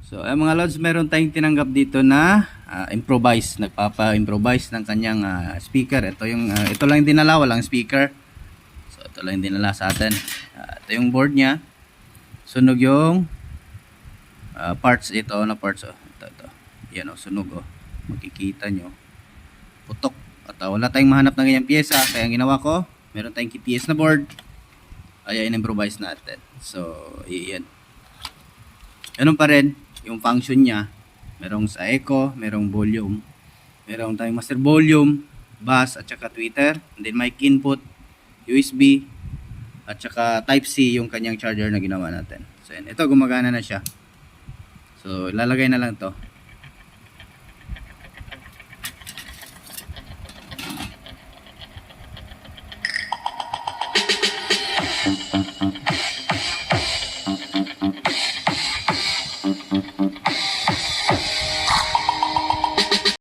So, mga lods, meron tayong tinanggap dito na improvise. Nagpapa-improvise ng kanyang speaker. Ito lang yung dinala, walang speaker. So, ito lang yung dinala sa atin. Ito yung board niya. Sunog yung parts ito na parts. Ito. Yan sunog Makikita nyo. Putok. At wala tayong mahanap ng ganyang pyesa. Kaya ang ginawa ko, meron tayong KTS na board. Ay, in-improvise natin. So, yan. Ganun pa rin yung function niya. Merong sa echo, merong volume. Merong tayong master volume, bass, at saka tweeter. And then mic input, USB, at saka type C yung kanyang charger na ginawa natin. So, yan. Ito, gumagana na siya. So, ilalagay na lang to.